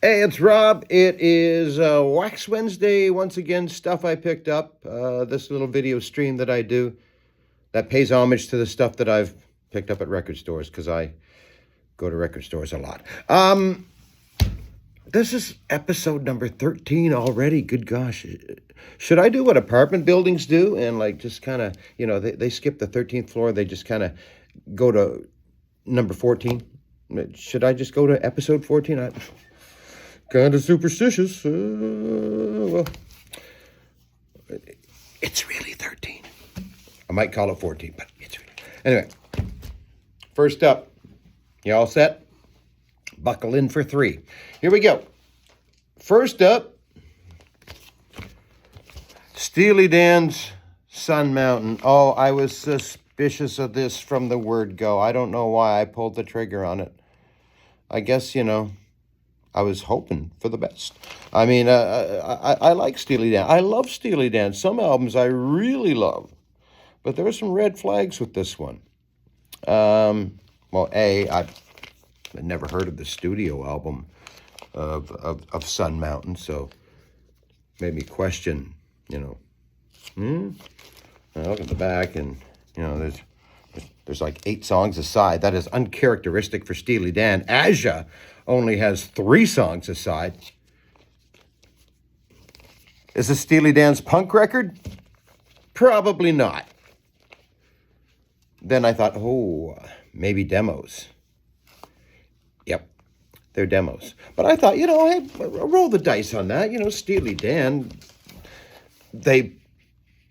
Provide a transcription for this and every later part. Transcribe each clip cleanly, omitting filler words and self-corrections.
Hey, it's Rob. It is Wax Wednesday. Once again, stuff I picked up. This little video stream that I do that pays homage to the stuff that I've picked up at record stores because I go to record stores a lot. This is episode number 13 already. Good gosh. Should I do what apartment buildings do and like just kind of, they skip the 13th floor. They just kind of go to number 14. Should I just go to episode 14? Kind of superstitious. Well, it's really 13. I might call it 14, but it's really... Anyway, first up, you all set? Buckle in for 3. Here we go. First up, Steely Dan's Sun Mountain. Oh, I was suspicious of this from the word go. I don't know why I pulled the trigger on it. I guess, I was hoping for the best. I mean, I like Steely Dan. I love Steely Dan. Some albums I really love. But there are some red flags with this one. Well, I've never heard of the studio album of Sun Mountain, so made me question, I look at the back and, there's like 8 songs aside. That is uncharacteristic for Steely Dan. Aja only has 3 songs aside. Is this Steely Dan's punk record? Probably not. Then I thought, maybe demos. Yep, they're demos. But I thought, hey, roll the dice on that. Steely Dan, they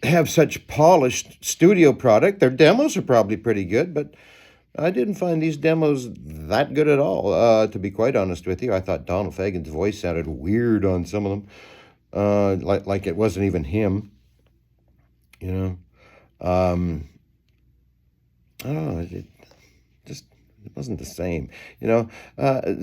have such polished studio product. Their demos are probably pretty good, but I didn't find these demos that good at all. To be quite honest with you, I thought Donald Fagen's voice sounded weird on some of them, like it wasn't even him. I don't know. It wasn't the same.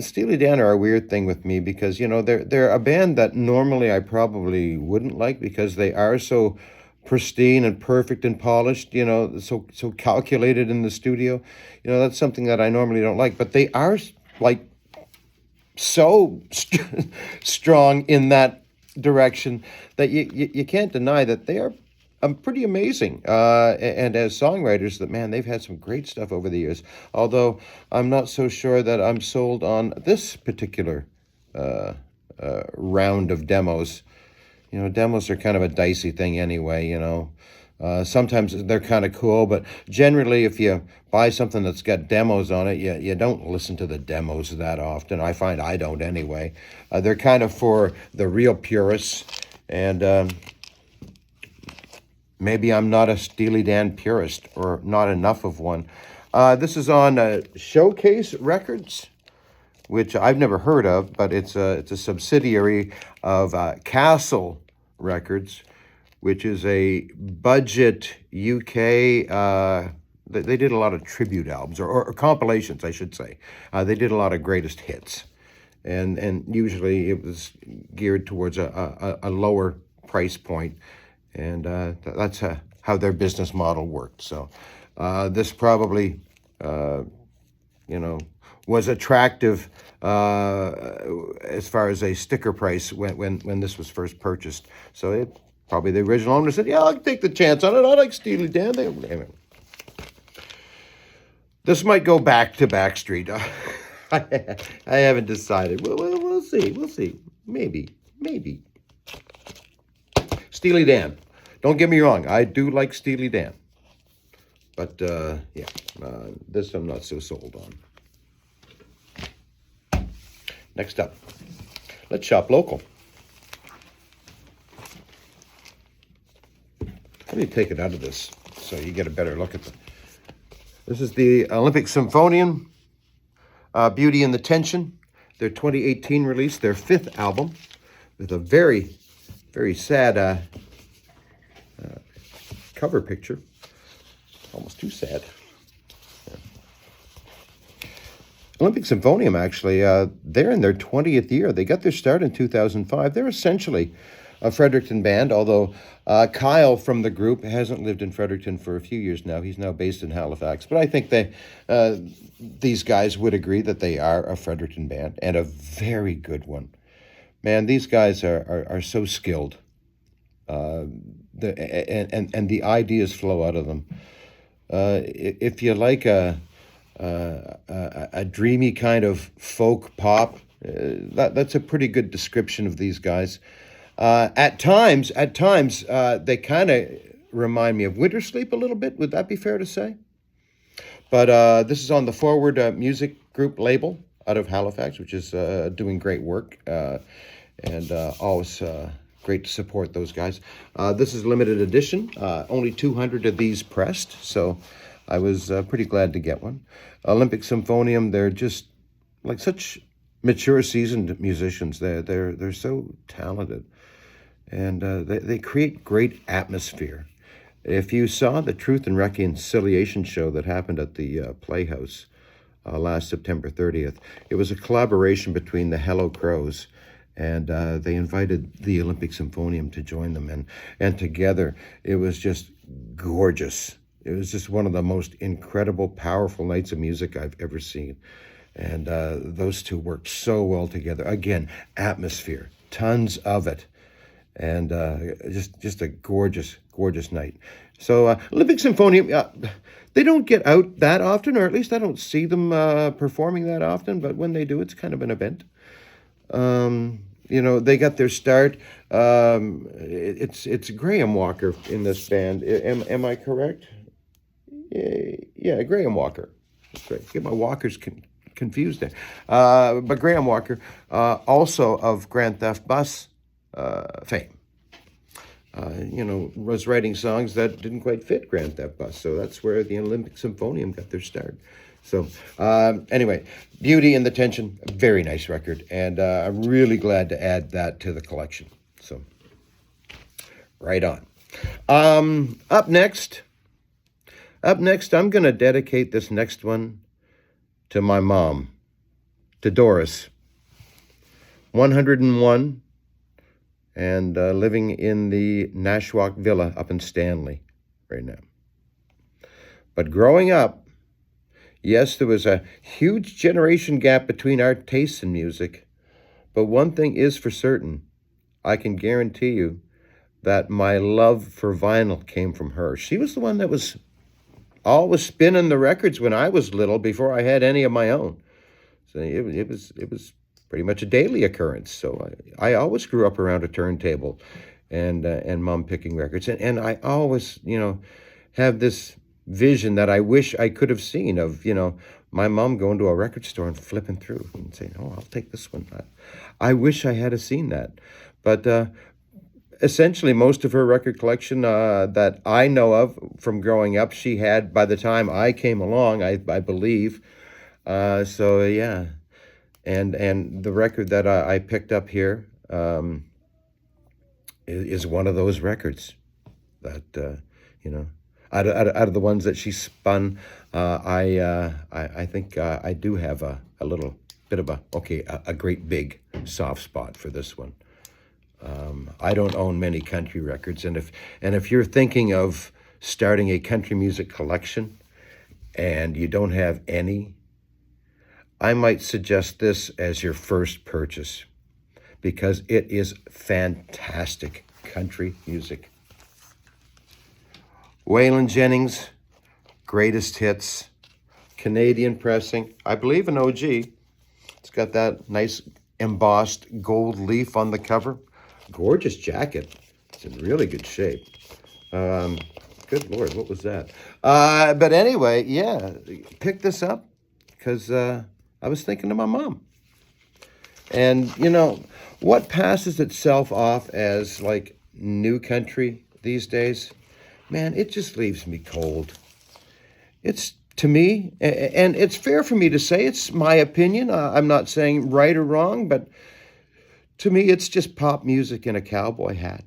Steely Dan are a weird thing with me because they're a band that normally I probably wouldn't like because they are so pristine and perfect and polished, so calculated in the studio. That's something that I normally don't like, but they are like so strong in that direction that you can't deny that they are pretty amazing. And as songwriters, that man, they've had some great stuff over the years. Although I'm not so sure that I'm sold on this particular round of demos. Demos are kind of a dicey thing anyway, Sometimes they're kind of cool, but generally if you buy something that's got demos on it, you don't listen to the demos that often. I find I don't anyway. They're kind of for the real purists, and maybe I'm not a Steely Dan purist or not enough of one. This is on Showcase Records, which I've never heard of, but it's a subsidiary of Castle Records, which is a budget UK. They did a lot of tribute albums or compilations, I should say. They did a lot of greatest hits, and usually it was geared towards a lower price point, and that's how their business model worked. So this probably, was attractive as far as a sticker price when this was first purchased. So probably the original owner said, yeah, I'll take the chance on it. I like Steely Dan. This might go back to Backstreet. I haven't decided. We'll see. We'll see. Maybe. Steely Dan. Don't get me wrong. I do like Steely Dan. But, this I'm not so sold on. Next up, let's shop local. Let me take it out of this so you get a better look at it. This is the Olympic Symphonium, Beauty and the Tension, their 2018 release, their 5th album, with a very, very sad cover picture. Almost too sad. Olympic Symphonium, actually, they're in their 20th year. They got their start in 2005. They're essentially a Fredericton band, although Kyle from the group hasn't lived in Fredericton for a few years now. He's now based in Halifax. But I think these guys would agree that they are a Fredericton band, and a very good one. Man, these guys are so skilled. And the ideas flow out of them. If you like a dreamy kind of folk pop, that's a pretty good description of these guys. At times, they kind of remind me of Winter Sleep a little bit. Would that be fair to say? But this is on the Forward Music Group label out of Halifax, which is doing great work, and always great to support those guys. This is limited edition, only 200 of these pressed, so I was pretty glad to get one. Olympic Symphonium, they're just like such mature, seasoned musicians. They're so talented, and they create great atmosphere. If you saw the Truth and Reconciliation show that happened at the Playhouse last September 30th, it was a collaboration between the Hello Crows, and they invited the Olympic Symphonium to join them, and together it was just gorgeous. It was just one of the most incredible, powerful nights of music I've ever seen. And those two worked so well together. Again, atmosphere, tons of it. And just a gorgeous, gorgeous night. So Olympic Symphonium, they don't get out that often, or at least I don't see them performing that often. But when they do, it's kind of an event. They got their start. It's Graham Walker in this band. Am I correct? Yeah, Graham Walker. That's right. Get my Walkers confused there. But Graham Walker, also of Grand Theft Bus fame, was writing songs that didn't quite fit Grand Theft Bus. So that's where the Olympic Symphonium got their start. So anyway, Beauty and the Tension, a very nice record. And I'm really glad to add that to the collection. So right on. Up next, I'm going to dedicate this next one to my mom, to Doris, 101, and living in the Nashwauk Villa up in Stanley right now. But growing up, yes, there was a huge generation gap between our tastes in music, but one thing is for certain, I can guarantee you that my love for vinyl came from her. She was the one that was always spinning the records when I was little, before I had any of my own. So it was pretty much a daily occurrence. So I always grew up around a turntable, and Mom picking records, and I always have this vision that I wish I could have seen of my mom going to a record store and flipping through and saying, "Oh, I'll take this one." I wish I had seen that, but. Essentially, most of her record collection that I know of from growing up, she had by the time I came along, I believe. So yeah, and the record that I picked up here is one of those records that out of the ones that she spun. I think I do have a little bit of a great big soft spot for this one. I don't own many country records, and if you're thinking of starting a country music collection and you don't have any, I might suggest this as your first purchase, because it is fantastic country music. Waylon Jennings, Greatest Hits, Canadian pressing, I believe an OG. It's got that nice embossed gold leaf on the cover. Gorgeous jacket. It's in really good shape. Good Lord, what was that? But anyway, yeah, pick this up because I was thinking of my mom. And, what passes itself off as like new country these days, man, it just leaves me cold. It's, to me, and it's fair for me to say, it's my opinion. I'm not saying right or wrong, but to me, it's just pop music in a cowboy hat.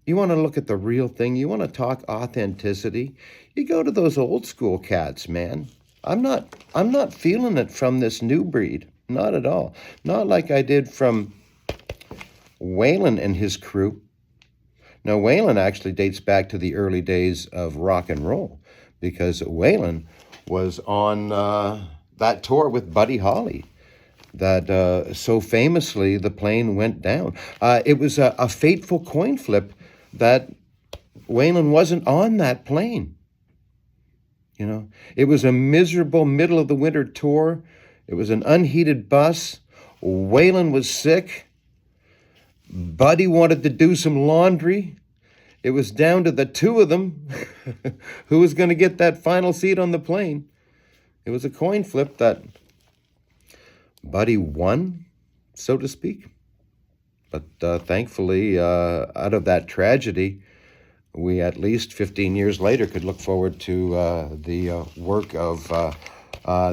You want to look at the real thing. You want to talk authenticity. You go to those old school cats, man. I'm not feeling it from this new breed. Not at all. Not like I did from Waylon and his crew. Now, Waylon actually dates back to the early days of rock and roll because Waylon was on that tour with Buddy Holly that so famously the plane went down. It was a fateful coin flip that Waylon wasn't on that plane. You know, it was a miserable middle of the winter tour. It was an unheated bus. Waylon was sick. Buddy wanted to do some laundry. It was down to the two of them who was going to get that final seat on the plane. It was a coin flip that Buddy won, so to speak. But thankfully, out of that tragedy, we at least 15 years later could look forward to the work of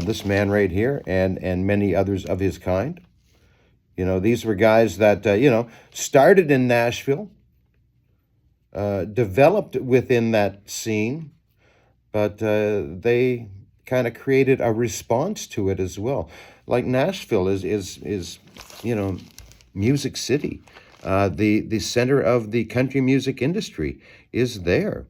this man right here and many others of his kind. You know, these were guys that, started in Nashville, developed within that scene, but they kind of created a response to it as well. Like Nashville is Music City. The center of the country music industry is there.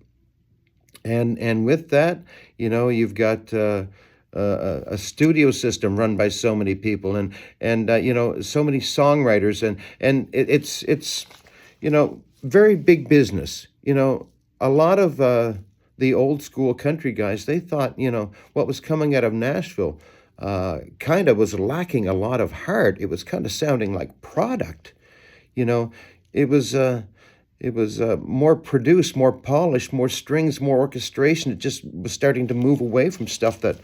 And with that, you've got a studio system run by so many people and so many songwriters and it's very big business. A lot of the old school country guys, they thought, what was coming out of Nashville kind of was lacking a lot of heart. It was kind of sounding like product. It was more produced, more polished, more strings, more orchestration. It just was starting to move away from stuff that,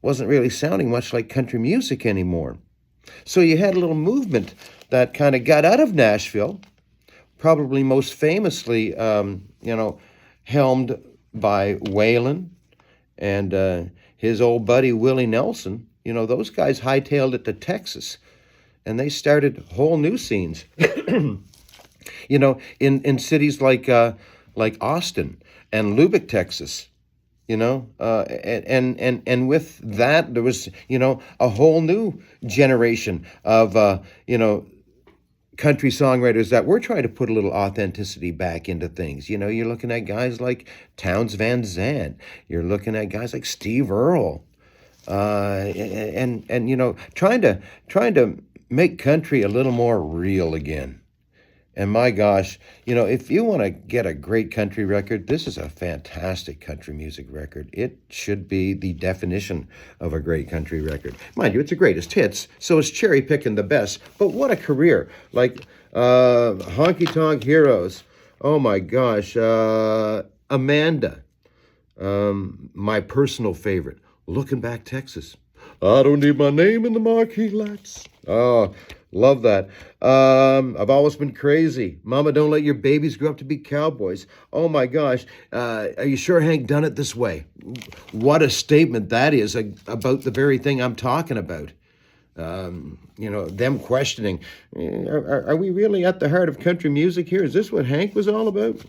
wasn't really sounding much like country music anymore. So you had a little movement that kind of got out of Nashville, probably most famously, helmed by Waylon and his old buddy Willie Nelson. Those guys hightailed it to Texas, and they started whole new scenes. In cities like Austin and Lubbock, Texas. And with that there was a whole new generation of country songwriters that were trying to put a little authenticity back into things. You're looking at guys like Townes Van Zandt. You're looking at guys like Steve Earle, and trying to make country a little more real again. And my gosh, if you want to get a great country record, this is a fantastic country music record. It should be the definition of a great country record. Mind you, it's a greatest hits, so it's cherry picking the best. But what a career. Like Honky Tonk Heroes. Oh my gosh. Amanda. My personal favorite. Looking Back, Texas. I don't need my name in the marquee lights. Oh, love that. I've always been crazy. Mama, don't let your babies grow up to be cowboys. Oh my gosh. Are you sure Hank done it this way? What a statement that is about the very thing I'm talking about. Them questioning, are we really at the heart of country music here? Is this what Hank was all about?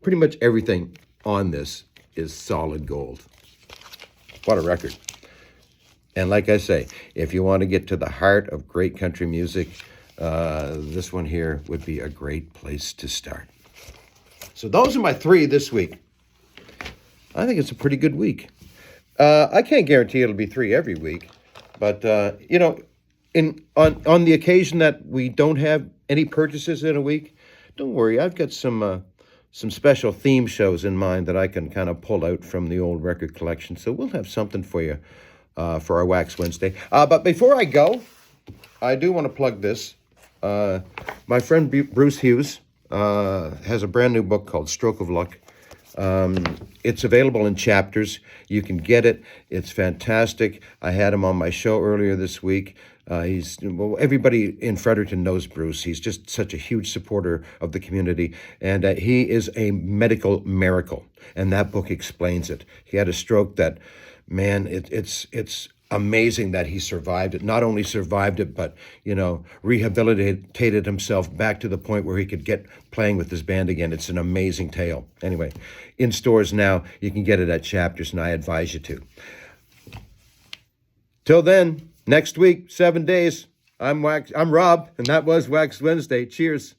Pretty much everything on this is solid gold. What a record. And like I say, if you want to get to the heart of great country music, this one here would be a great place to start. So those are my three this week. I think it's a pretty good week. I can't guarantee it'll be three every week, but on the occasion that we don't have any purchases in a week, don't worry. I've got some special theme shows in mind that I can kind of pull out from the old record collection. So we'll have something for you for our Wax Wednesday. But before I go, I do want to plug this. My friend Bruce Hughes has a brand new book called Stroke of Luck. It's available in chapters. You can get it. It's fantastic. I had him on my show earlier this week. Everybody in Fredericton knows Bruce. He's just such a huge supporter of the community, and he is a medical miracle, and that book explains it. He had a stroke that, man, it's amazing that he survived it. Not only survived it, but, rehabilitated himself back to the point where he could get playing with his band again. It's an amazing tale. Anyway, in stores now, you can get it at Chapters, and I advise you to. Till then, next week, 7 days, I'm Rob, and that was Wax Wednesday. Cheers.